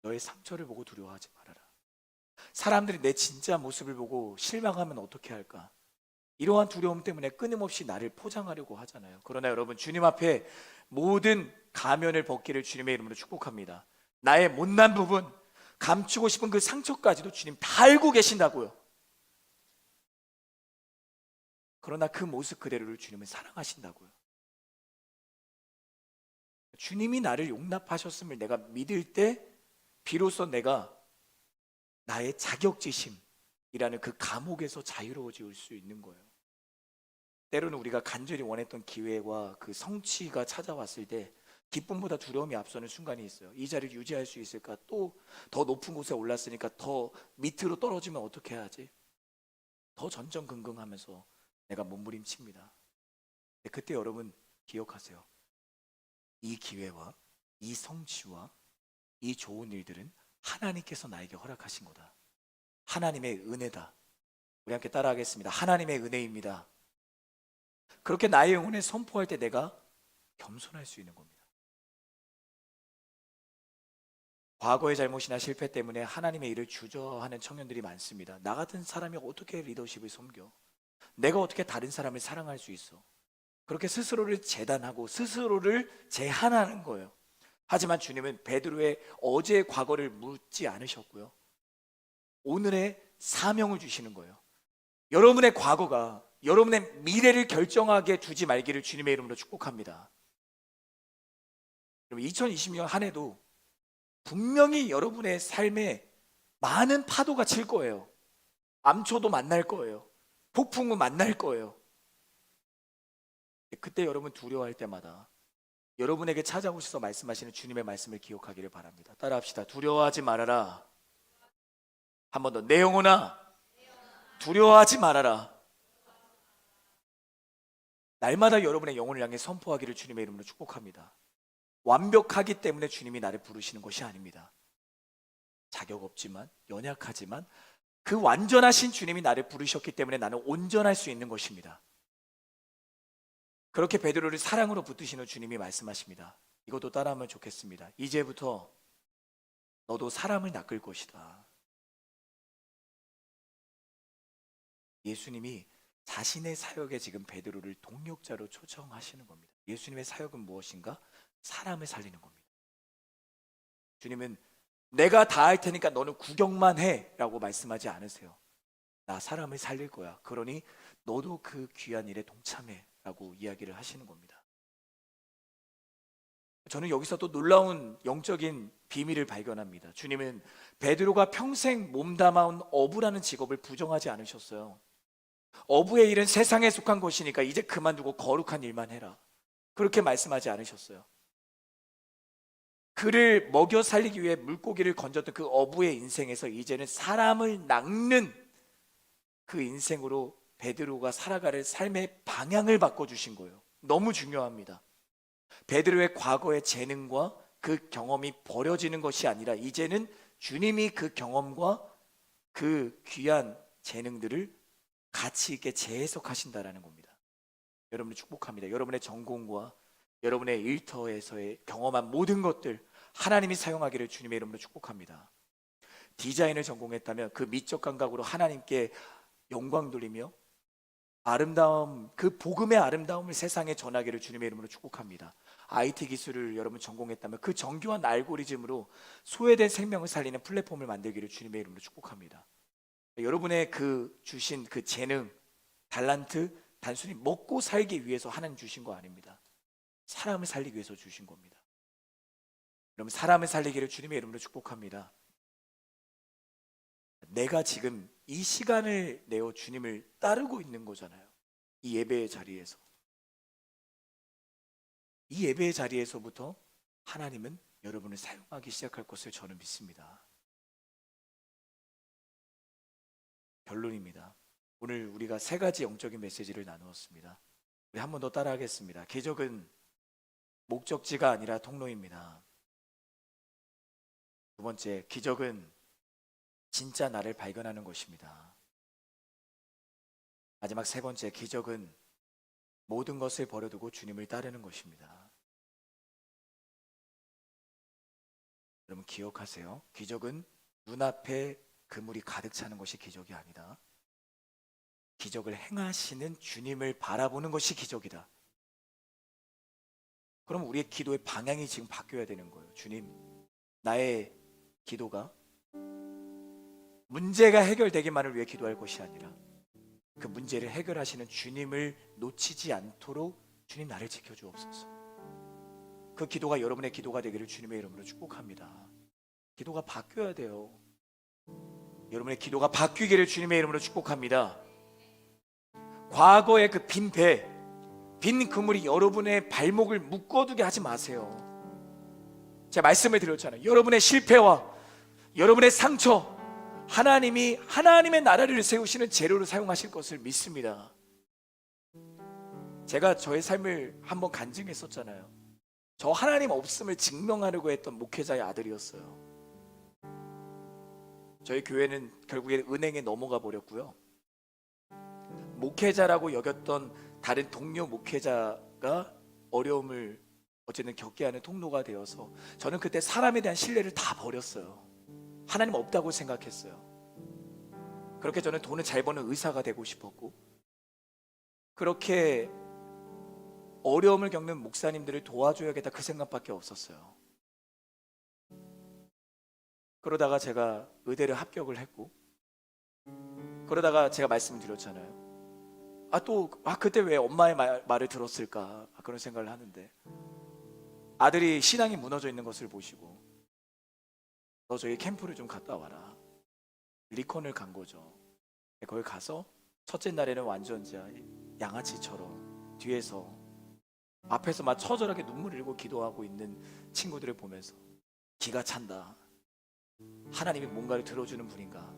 너의 상처를 보고 두려워하지 말아라. 사람들이 내 진짜 모습을 보고 실망하면 어떻게 할까? 이러한 두려움 때문에 끊임없이 나를 포장하려고 하잖아요. 그러나 여러분, 주님 앞에 모든 가면을 벗기를 주님의 이름으로 축복합니다. 나의 못난 부분, 감추고 싶은 그 상처까지도 주님 다 알고 계신다고요. 그러나 그 모습 그대로를 주님은 사랑하신다고요. 주님이 나를 용납하셨음을 내가 믿을 때 비로소 내가 나의 자격지심이라는 그 감옥에서 자유로워질 수 있는 거예요. 때로는 우리가 간절히 원했던 기회와 그 성취가 찾아왔을 때 기쁨보다 두려움이 앞서는 순간이 있어요. 이 자리를 유지할 수 있을까? 또 더 높은 곳에 올랐으니까 더 밑으로 떨어지면 어떻게 해야지? 더 전전긍긍하면서 내가 몸부림칩니다. 그때 여러분 기억하세요. 이 기회와 이 성취와 이 좋은 일들은 하나님께서 나에게 허락하신 거다. 하나님의 은혜다. 우리 함께 따라하겠습니다. 하나님의 은혜입니다. 그렇게 나의 영혼을 선포할 때 내가 겸손할 수 있는 겁니다. 과거의 잘못이나 실패 때문에 하나님의 일을 주저하는 청년들이 많습니다. 나 같은 사람이 어떻게 리더십을 섬겨? 내가 어떻게 다른 사람을 사랑할 수 있어? 그렇게 스스로를 재단하고 스스로를 제한하는 거예요. 하지만 주님은 베드로의 어제의 과거를 묻지 않으셨고요. 오늘의 사명을 주시는 거예요. 여러분의 과거가 여러분의 미래를 결정하게 두지 말기를 주님의 이름으로 축복합니다. 여러분, 2020년 한 해도 분명히 여러분의 삶에 많은 파도가 칠 거예요. 암초도 만날 거예요. 폭풍우 만날 거예요. 그때 여러분 두려워할 때마다 여러분에게 찾아오셔서 말씀하시는 주님의 말씀을 기억하기를 바랍니다. 따라합시다. 두려워하지 말아라. 한 번 더. 내 영혼아, 두려워하지 말아라. 날마다 여러분의 영혼을 향해 선포하기를 주님의 이름으로 축복합니다. 완벽하기 때문에 주님이 나를 부르시는 것이 아닙니다. 자격 없지만, 연약하지만 그 완전하신 주님이 나를 부르셨기 때문에 나는 온전할 수 있는 것입니다. 그렇게 베드로를 사랑으로 붙드시는 주님이 말씀하십니다. 이것도 따라하면 좋겠습니다. 이제부터 너도 사람을 낚을 것이다. 예수님이 자신의 사역에 지금 베드로를 동력자로 초청하시는 겁니다. 예수님의 사역은 무엇인가? 사람을 살리는 겁니다. 주님은 내가 다 할 테니까 너는 구경만 해 라고 말씀하지 않으세요. 나 사람을 살릴 거야. 그러니 너도 그 귀한 일에 동참해 라고 이야기를 하시는 겁니다. 저는 여기서 또 놀라운 영적인 비밀을 발견합니다. 주님은 베드로가 평생 몸담아온 어부라는 직업을 부정하지 않으셨어요. 어부의 일은 세상에 속한 것이니까 이제 그만두고 거룩한 일만 해라. 그렇게 말씀하지 않으셨어요. 그를 먹여 살리기 위해 물고기를 건졌던 그 어부의 인생에서 이제는 사람을 낚는 그 인생으로 베드로가 살아갈 삶의 방향을 바꿔주신 거예요. 너무 중요합니다. 베드로의 과거의 재능과 그 경험이 버려지는 것이 아니라 이제는 주님이 그 경험과 그 귀한 재능들을 가치 있게 재해석하신다라는 겁니다. 여러분을 축복합니다. 여러분의 전공과 여러분의 일터에서의 경험한 모든 것들 하나님이 사용하기를 주님의 이름으로 축복합니다. 디자인을 전공했다면 그 미적 감각으로 하나님께 영광 돌리며 아름다움, 그 복음의 아름다움을 세상에 전하기를 주님의 이름으로 축복합니다. IT 기술을 여러분 전공했다면 그 정교한 알고리즘으로 소외된 생명을 살리는 플랫폼을 만들기를 주님의 이름으로 축복합니다. 여러분의 그 주신 그 재능, 달란트 단순히 먹고 살기 위해서 하나님 주신 거 아닙니다. 사람을 살리기 위해서 주신 겁니다. 여러분, 사람을 살리기를 주님의 이름으로 축복합니다. 내가 지금 이 시간을 내어 주님을 따르고 있는 거잖아요. 이 예배의 자리에서. 이 예배의 자리에서부터 하나님은 여러분을 사용하기 시작할 것을 저는 믿습니다. 결론입니다. 오늘 우리가 세 가지 영적인 메시지를 나누었습니다. 우리 한 번 더 따라하겠습니다. 기적은 목적지가 아니라 통로입니다. 두 번째, 기적은 진짜 나를 발견하는 것입니다. 마지막 세 번째, 기적은 모든 것을 버려두고 주님을 따르는 것입니다. 여러분 기억하세요. 기적은 눈앞에 그물이 가득 차는 것이 기적이 아니다. 기적을 행하시는 주님을 바라보는 것이 기적이다. 그럼 우리의 기도의 방향이 지금 바뀌어야 되는 거예요. 주님, 나의 기도가 문제가 해결되기만을 위해 기도할 것이 아니라 그 문제를 해결하시는 주님을 놓치지 않도록 주님 나를 지켜주옵소서. 그 기도가 여러분의 기도가 되기를 주님의 이름으로 축복합니다. 기도가 바뀌어야 돼요. 여러분의 기도가 바뀌기를 주님의 이름으로 축복합니다. 과거의 그 빈 배, 빈 그물이 여러분의 발목을 묶어두게 하지 마세요. 제가 말씀을 드렸잖아요. 여러분의 실패와 여러분의 상처, 하나님이 하나님의 나라를 세우시는 재료로 사용하실 것을 믿습니다. 제가 저의 삶을 한번 간증했었잖아요. 저 하나님 없음을 증명하려고 했던 목회자의 아들이었어요. 저희 교회는 결국에 은행에 넘어가 버렸고요. 목회자라고 여겼던 다른 동료 목회자가 어려움을 어쨌든 겪게 하는 통로가 되어서 저는 그때 사람에 대한 신뢰를 다 버렸어요. 하나님 없다고 생각했어요. 그렇게 저는 돈을 잘 버는 의사가 되고 싶었고, 그렇게 어려움을 겪는 목사님들을 도와줘야겠다 그 생각밖에 없었어요. 그러다가 제가 의대를 합격을 했고, 그러다가 제가 말씀드렸잖아요. 그때 왜 엄마의 말을 들었을까 그런 생각을 하는데, 아들이 신앙이 무너져 있는 것을 보시고 너 저희 캠프를 좀 갔다 와라. 리콘을 간 거죠. 거기 가서 첫째 날에는 완전 양아치처럼 뒤에서 앞에서 막 처절하게 눈물 흘리고 기도하고 있는 친구들을 보면서 기가 찬다. 하나님이 뭔가를 들어주는 분인가.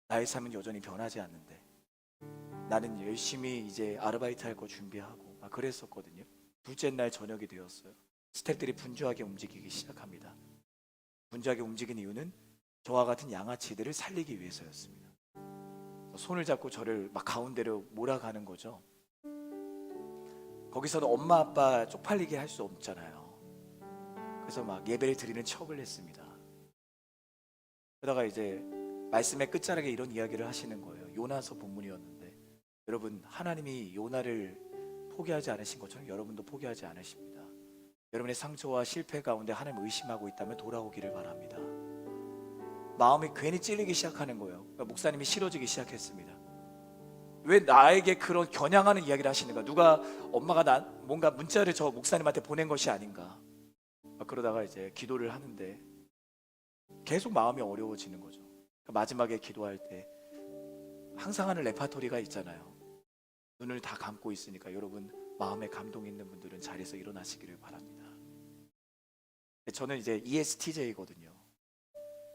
나의 삶은 여전히 변하지 않는데 나는 열심히 이제 아르바이트 할 거 준비하고 그랬었거든요. 둘째 날 저녁이 되었어요. 스태프들이 분주하게 움직이기 시작합니다. 분주하게 움직인 이유는 저와 같은 양아치들을 살리기 위해서였습니다. 손을 잡고 저를 막 가운데로 몰아가는 거죠. 거기서도 엄마 아빠 쪽팔리게 할 수 없잖아요. 그래서 막 예배를 드리는 척을 했습니다. 그러다가 이제 말씀의 끝자락에 이런 이야기를 하시는 거예요. 요나서 본문이었는데, 여러분 하나님이 요나를 포기하지 않으신 것처럼 여러분도 포기하지 않으십니다. 여러분의 상처와 실패 가운데 하나님을 의심하고 있다면 돌아오기를 바랍니다. 마음이 괜히 찔리기 시작하는 거예요. 그러니까 목사님이 싫어지기 시작했습니다. 왜 나에게 그런 겨냥하는 이야기를 하시는가? 누가 엄마가 뭔가 문자를 저 목사님한테 보낸 것이 아닌가? 그러다가 이제 기도를 하는데 계속 마음이 어려워지는 거죠. 마지막에 기도할 때 항상 하는 레파토리가 있잖아요. 눈을 다 감고 있으니까 여러분 마음에 감동 있는 분들은 자리에서 일어나시기를 바랍니다. 저는 이제 ESTJ거든요.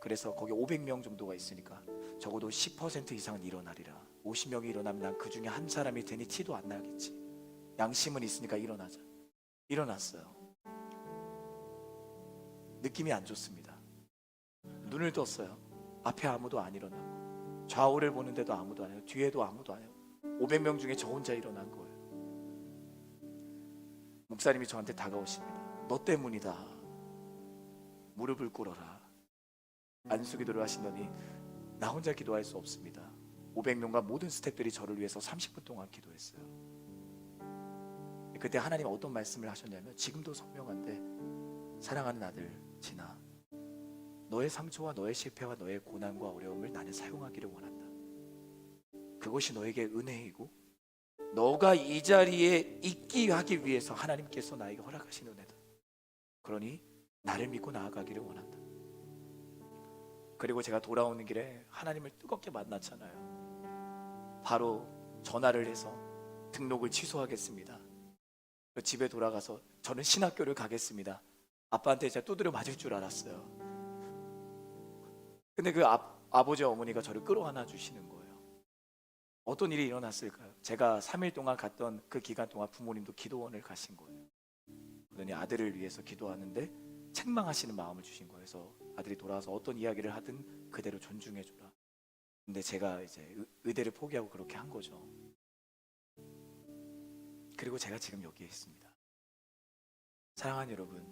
그래서 거기 500명 정도가 있으니까 적어도 10% 이상은 일어나리라. 50명이 일어나면 난 그 중에 한 사람이 되니 티도 안 나겠지. 양심은 있으니까 일어나자. 일어났어요. 느낌이 안 좋습니다. 눈을 떴어요. 앞에 아무도 안 일어나고, 좌우를 보는데도 아무도 안 해요. 뒤에도 아무도 안 해요. 500명 중에 저 혼자 일어난 거예요. 목사님이 저한테 다가오십니다. 너 때문이다. 무릎을 꿇어라. 안수 기도를 하시더니 나 혼자 기도할 수 없습니다. 500명과 모든 스태프들이 저를 위해서 30분 동안 기도했어요. 그때 하나님 어떤 말씀을 하셨냐면, 지금도 선명한데 사랑하는 아들 진아, 너의 상처와 너의 실패와 너의 고난과 어려움을 나는 사용하기를 원한다. 그것이 너에게 은혜이고 너가 이 자리에 있기 하기 위해서 하나님께서 나에게 허락하신 은혜다. 그러니 나를 믿고 나아가기를 원한다. 그리고 제가 돌아오는 길에 하나님을 뜨겁게 만났잖아요. 바로 전화를 해서 등록을 취소하겠습니다. 집에 돌아가서 저는 신학교를 가겠습니다. 아빠한테 제가 두드려 맞을 줄 알았어요. 근데 그 아버지 어머니가 저를 끌어안아 주시는 거예요. 어떤 일이 일어났을까요? 제가 3일 동안 갔던 그 기간 동안 부모님도 기도원을 가신 거예요. 그러니 아들을 위해서 기도하는데 책망하시는 마음을 주신 거예요. 그래서 아들이 돌아와서 어떤 이야기를 하든 그대로 존중해 주라. 근데 제가 이제 의대를 포기하고 그렇게 한 거죠. 그리고 제가 지금 여기에 있습니다. 사랑하는 여러분,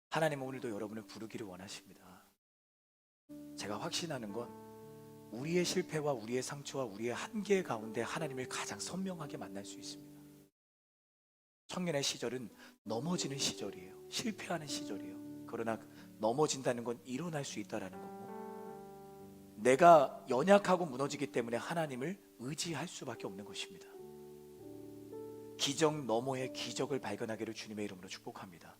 하나님은 오늘도 여러분을 부르기를 원하십니다. 제가 확신하는 건 우리의 실패와 우리의 상처와 우리의 한계 가운데 하나님을 가장 선명하게 만날 수 있습니다. 청년의 시절은 넘어지는 시절이에요. 실패하는 시절이에요. 그러나 넘어진다는 건 일어날 수 있다는 거고, 내가 연약하고 무너지기 때문에 하나님을 의지할 수밖에 없는 것입니다. 기적 너머의 기적을 발견하기를 주님의 이름으로 축복합니다.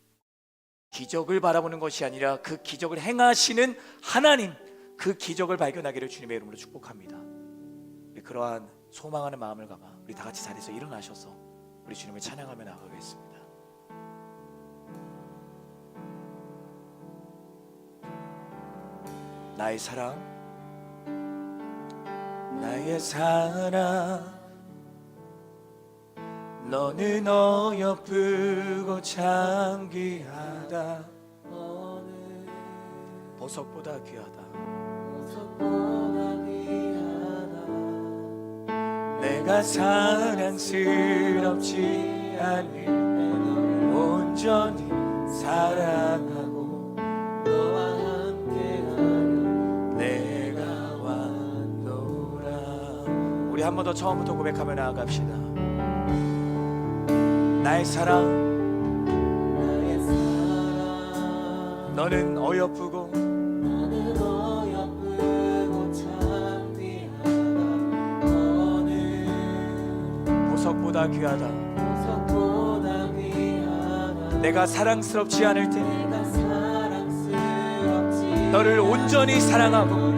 기적을 바라보는 것이 아니라 그 기적을 행하시는 하나님, 그 기적을 발견하기를 주님의 이름으로 축복합니다. 그러한 소망하는 마음을 담아 우리 다 같이 자리에서 일어나셔서 우리 주님을 찬양하며 나아가겠습니다. 나의 사랑, 나의 사랑, 너는 어여쁘고 참 귀하다. 보석보다 귀하다. 내가 사랑스럽지 않을 때 너를 온전히 사랑하고 너와 함께하며 내가 왔노라. 우리 한 번 더 처음부터 고백하며 나아갑시다. 나의 사랑, 나의 사랑, 너는 어여쁘고 참 귀하다. 너는 보석보다 귀하다. 내가 사랑스럽지 않을 때 너를 온전히 사랑하고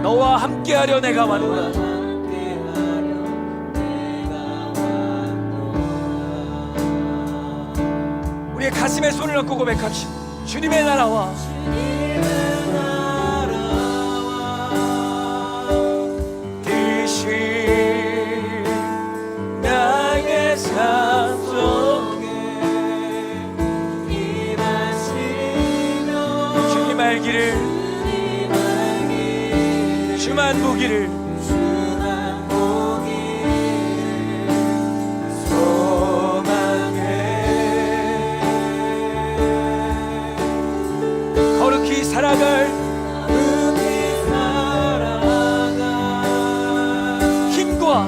너와 함께하려 내가 왔노라. 우리의 가슴에 손을 얹고 고백합시다. 주님의 나라와 뜻이 나의 삶 속에 임하시며 주님 알기를 주만 보기를 살아갈 힘과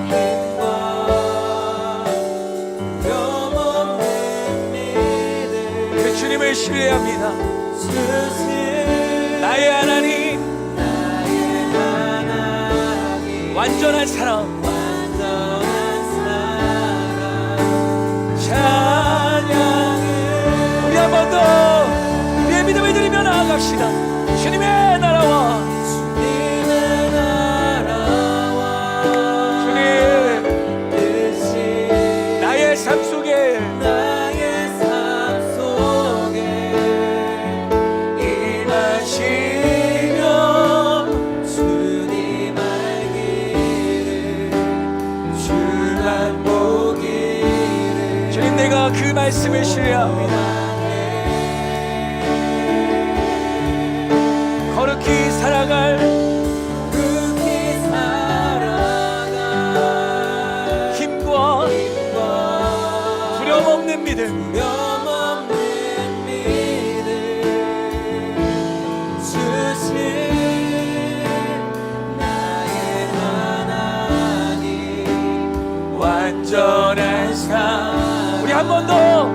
그 주님을 신뢰합니다. 나의 하나님, 완전한 사랑, 찬양을 우리 한 번 더 우리의 믿음을 드리며 나아갑시다. 주님의 나라와 주님 뜻이 나의 삶 속에 임하시며 주님 알기를 주만 보기를 주님 내가 그 말씀을 신뢰합니다. 거룩히 살아갈 힘과 두려움 없는 믿음 주신 나의 하나님 완전한 삶. 우리 한 번 더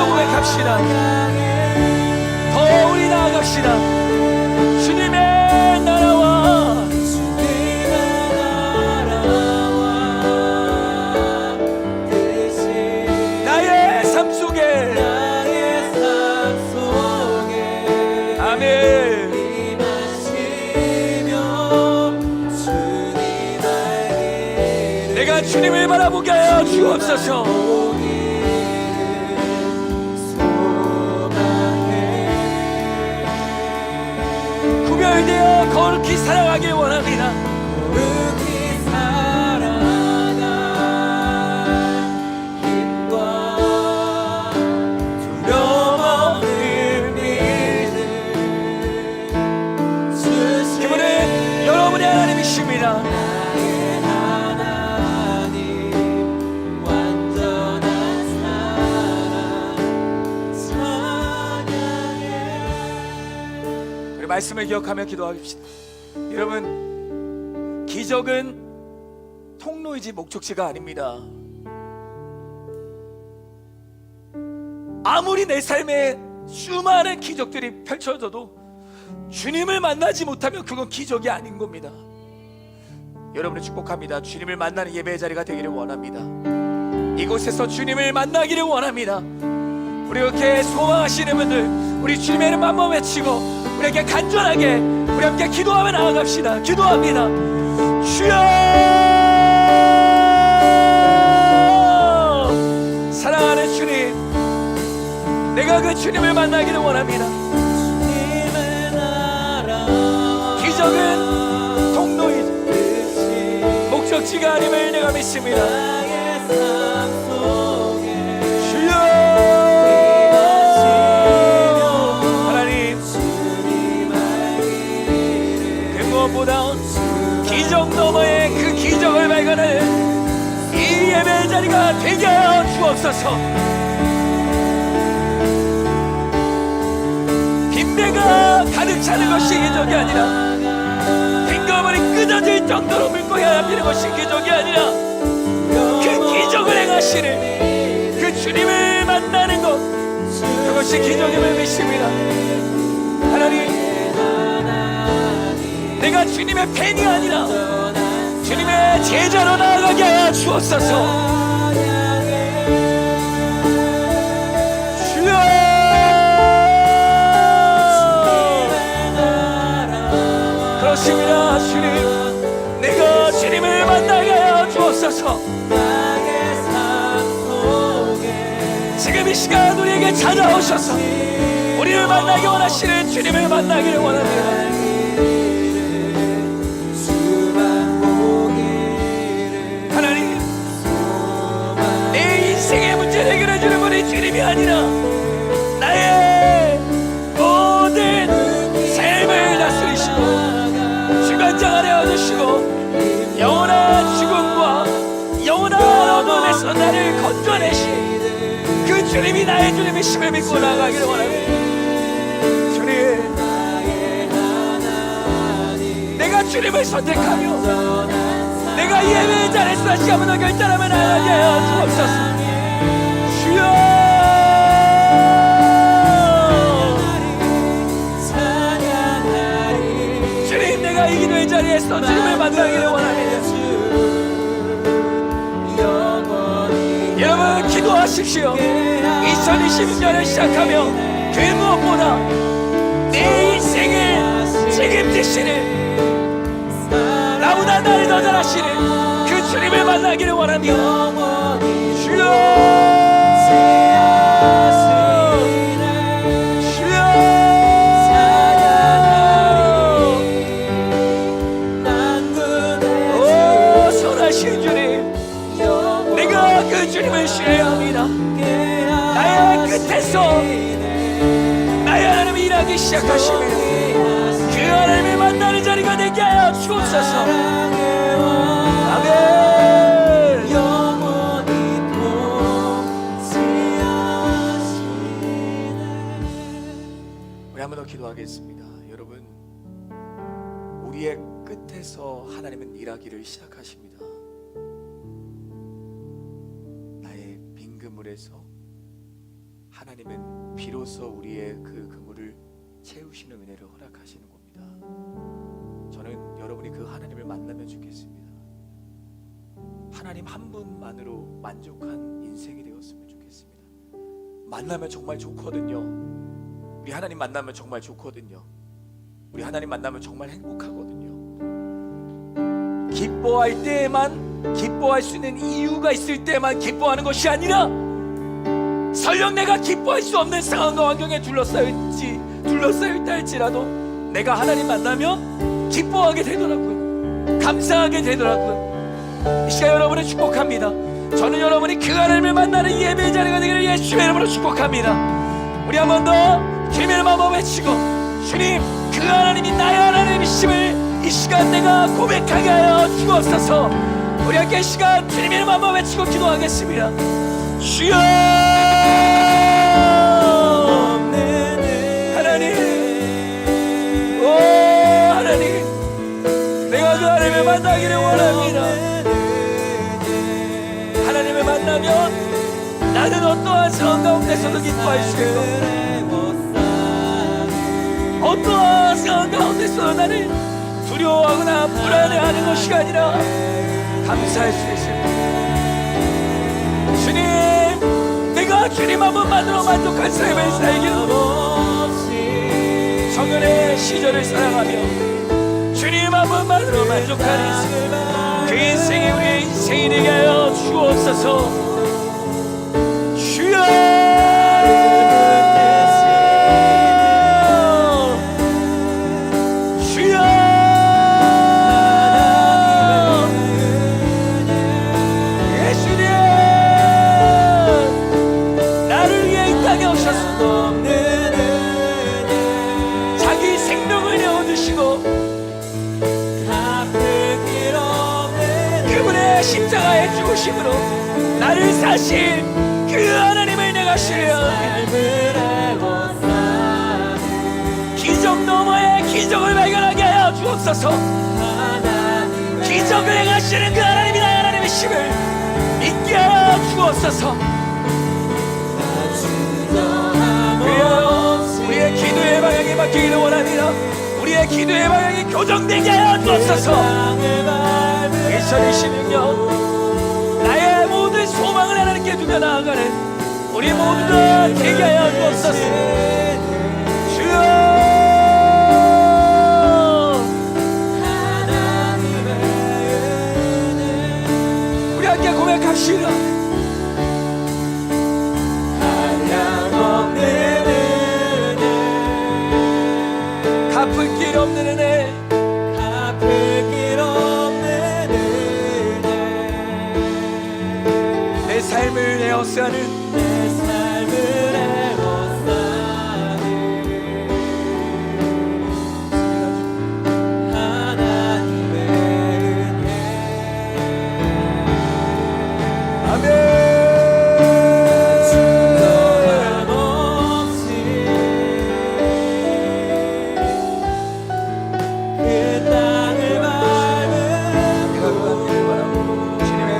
고백합시다. 더 우리 나아갑시다. 주님의 나라와 뜻이 나의 삶 속에 아멘 임하시며 주님 알기를 내가 주님을 바라보게 하여 주옵소서. 제자들 되어 거룩히 살아가길 원합니다. 거룩히 살아갈 힘과 두려움 없는 믿음 주시는 그분은 여러분의 하나님이십니다. 나의 하나님 완전한 사랑 찬양해. 우리 말씀을 기억하며 기도합시다. 여러분, 기적은 통로이지 목적지가 아닙니다. 아무리 내 삶에 수많은 기적들이 펼쳐져도 주님을 만나지 못하면 그건 기적이 아닌 겁니다. 여러분을 축복합니다. 주님을 만나는 예배의 자리가 되기를 원합니다. 이곳에서 주님을 만나기를 원합니다. 우리 이렇게 소망하시는 분들, 우리 주님의 이름 한번 외치고 우리에게 간절하게 우리 함께 기도하며 나아갑시다. 기도합니다. 주여, 사랑하는 주님, 내가 그 주님을 만나기를 원합니다. 주님의 나라 기적은 통로이지 목적지가 아님을 내가 믿습니다. 나의 삶 속에 주여, 하나님, 주님 알기를 그 무엇보다 기적 너머의 그 기적을 발견하는 이 예배의 자리가 되게 하여 주옵소서. 빈배가 가득 차는 것이 기적이 아니라 빈거물이 끊어질 정도로 물고 헤엄치는 것이 기적이 아니라 그 기적을 행하시는 그 주님을 만나는 것, 그것이 기적임을 믿습니다. 하나님, 내가 주님의 팬이 아니라 주님의 제자로 나아가게 하여 주옵소서. 주여, 그렇습니다. 주님, 내가 주님을 만나게 하여 주옵소서. 지금 이 시간 우리에게 찾아오셔서 우리를 만나기 원하시는 주님을 만나기를 원합니다. 하나님, 내 인생의 문제를 해결해주는 분이 주님이 아니라 나의 모든 삶을 다스리시고 주관장을 해주시고 영원한 죽음과 영원한 어둠에서 나를 건져내신 그 주님이 나의 주님이심을 믿고 나아가기를 원합니다. 주님, 내가 주님을 선택하며 내가 예배의 자리에서 다시 한번 더 결단하며 나아가게 하여 주옵소서. 주여, 주님, 내가 이 기도의 자리에서 주님을 만나기를 원합니다. 여러분, 기도하십시오. 2020년을 시작하며 그 무엇보다 내 인생을 책임지시는, 나보다 나를 더 잘하시는 그 주님을 만나기를 원합니다. 주여, 주여, 오 선하신 주님, 내가 그 주님을 신뢰합니다. 나의 끝에서 나의 하나님이 일하기 시작하시며 그 하나님을 만나는 자리가 되게 하여 주옵소서. 아멘. 우리 한 번 더 기도하겠습니다. 여러분, 우리의 끝에서 하나님은 일하기를 시작하십니다. 나의 빈 그물에서 하나님은 비로소 우리의 그 그물을 채우시는 은혜를 허락하시는 겁니다. 저는 여러분이 그 하나님을 만나면 좋겠습니다. 하나님 한 분만으로 만족한 인생이 되었으면 좋겠습니다. 만나면 정말 좋거든요. 우리 하나님 만나면 정말 좋거든요. 우리 하나님 만나면 정말 행복하거든요. 기뻐할 때에만, 기뻐할 수 있는 이유가 있을 때만 기뻐하는 것이 아니라 설령 내가 기뻐할 수 없는 상황과 환경에 둘러싸여 있다 할지라도 내가 하나님 만나면 기뻐하게 되더라고요. 감사하게 되더라고요. 이 시간 여러분을 축복합니다. 저는 여러분이 그 하나님을 만나는 예배 자리가 되기를 예수님의 이름으로 축복합니다. 우리 한 번 더 주님의 이름 한번 외치고, 주님 그 하나님이 나의 하나님이심을 이 시간 내가 고백하게 하여 주옵소서. 우리 함께 이 시간 주님의 이름 한번 외치고 기도하겠습니다. 주여 하나님, 오 하나님, 내가 그 하나님을 만나기를 원합니다. 하나님을 만나면 나는 어떠한 상황 가운데서도 기뻐할 수 있고, 어떠한 상황 가운데서도 나는 두려워하거나 불안해하는 것이 아니라 감사할 수 있습니다. 주님, 내가 주님 한 번만으로 만족한 삶을 살기로 성연의 시절을 살아가며 주님 한 번만으로 만족하는 인생, 그 인생이 우리의 인생이 되게 하여 주옵소서. 주여 십자가의 죽으심으로 나를 사신 그 하나님을 내가 신뢰합니다. 기적 너머의 기적을 발견하게 하여 주옵소서. 기적을 행하시는 그 하나님이 나의 하나님이심을 믿게 하여 주옵소서. 우리의 기도의 방향이 바뀌기를 원합니다. 우리의 기도의 방향이 교정되게 하여 주옵소서. 2026년 나의 모든 소망을 하나님께 두며 나아가는 우리 모두가 되게 하여 주옵소서. 주여 우리 함께 고백합시다. 한량없는 은혜, 갚을 길 없는 은혜, 갚을 길 없는 내 삶을 에워싸는 하나님의 은혜. 아멘. 그 땅을 밟은 주님의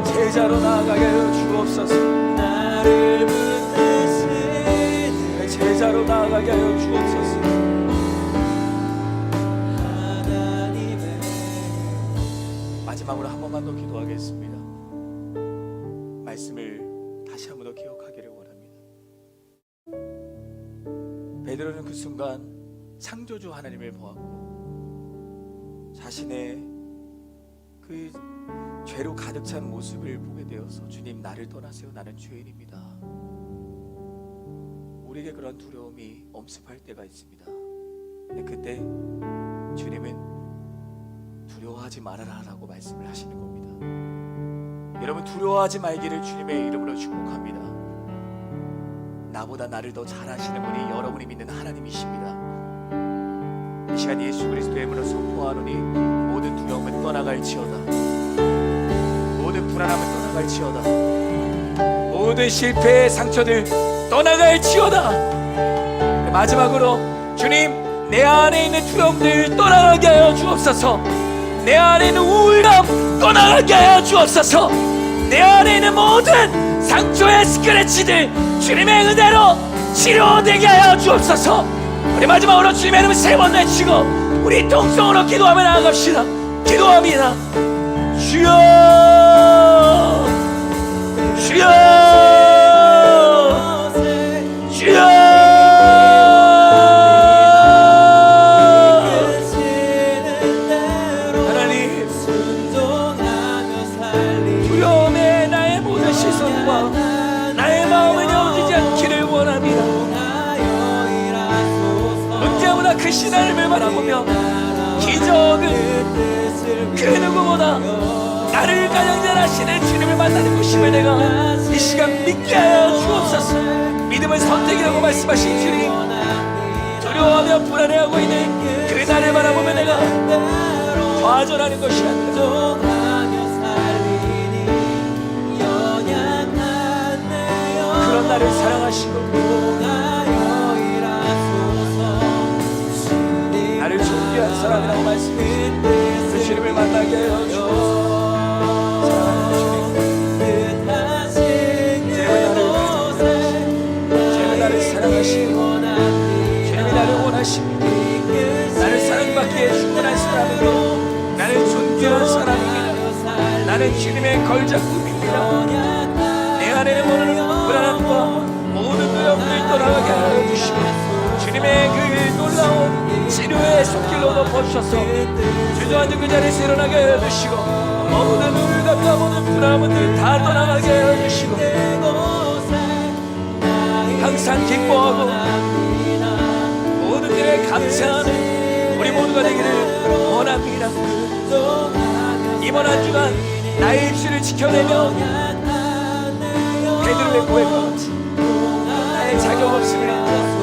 제자로 나아가게 하여 주옵소서. 나를 붙드신 제자로 나아가게 하여 주옵소서. 하나님의 마지막으로 한 번만 더 기도하겠습니다. 말씀을 다시 한 번 더 기억하기를 원합니다. 베드로는 그 순간 창조주 하나님을 보았고 자신의 그 죄로 가득 찬 모습을 보게 되어서 주님 나를 떠나세요, 나는 죄인입니다. 우리에게 그런 두려움이 엄습할 때가 있습니다. 근데 그때 주님은 두려워하지 말아라 라고 말씀을 하시는 겁니다. 여러분 두려워하지 말기를 주님의 이름으로 축복합니다. 나보다 나를 더 잘 아시는 분이 여러분이 믿는 하나님이십니다. 이 시간 예수 그리스도의 이름으로 선포하노니 모든 두려움은 떠나갈지어다, 모든 불안함은 떠나갈지어다, 모든 실패의 상처들 떠나갈지어다. 마지막으로 주님 내 안에 있는 두려움들 떠나가게 하여 주옵소서. 내 안에 있는 우울감 떠나가게 하여 주옵소서. 내 안에 있는 모든 상처의 스크래치들 주님의 은혜로 치료되게 하여 주옵소서. 우리 마지막으로 주님의 이름을 세 번 외치고 우리 통성으로 기도하며 나아갑시다. 기도합니다. 주여 주여 주여. 그 크신 하나님을 바라보며 기적은 그 누구보다 나를 가장 잘하시는 주님을 만나는 것임을 내가 이 시간 믿게 하여 주옵소서. 믿음의 선택이라고 말씀하신 주님, 두려워하며 불안해하고 있는 그 나를 바라보며 내가 좌절하는 것이 아니라 그런 나를 사랑하시고 나를 존귀한 사람이라고 말씀하신 그 주님을 만나게 하여 주옵소서. 주님은 나를 사랑하시고 주님이 나를 원하시고 나를 사랑받기에 충분한 사람이고 나는 존귀한 사람입니다. 나는 주님의 걸작품입니다. 내 안에는 모르는 불안함과 모든 두려움을 떠나가게 하여 주시고 주님의 그 놀라운 치료의 손길로 덮어주셔서 주저앉은 그 자리에서 일어나게 하여 주시고 모든 우울감과 모든 불안함을 다 떠나가게 하여 주시고 항상 기뻐하고 모든 일에 감사하는 우리 모두가 되기를 원합니다. 이번 한 주간 나의 입술을 지켜내며 베드로의 고백과 같이 나의 자격 없음을 인정하고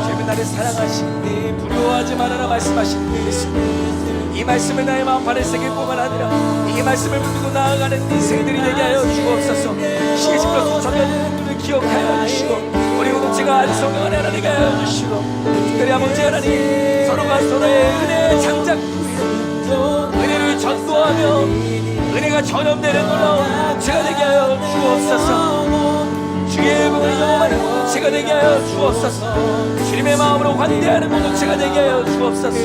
주님은 나를 사랑하시니 두려워하지 말아라 말씀하신 그 예수님, 이 말씀을 나의 마음판에 새길 뿐만 아니라 이 말씀을 붙들고 나아가는 인생들이 되게 하여 주옵소서. 시집과 소천년들을 기억하여 주시고 우리 공동체가 아주 성령의 하나님 되게 하여 주시고 특별히 아버지 하나님 서로가 서로의 은혜의 장작들이여 은혜를 전도하며 은혜가 전염되는 놀라운 공동체가 되게 하여 주옵소서. 주의 복을 경험하는 공동체가 되게 하여 주옵소서. 주님의 마음으로 환대하는 공동체가 되게 하여 주옵소서.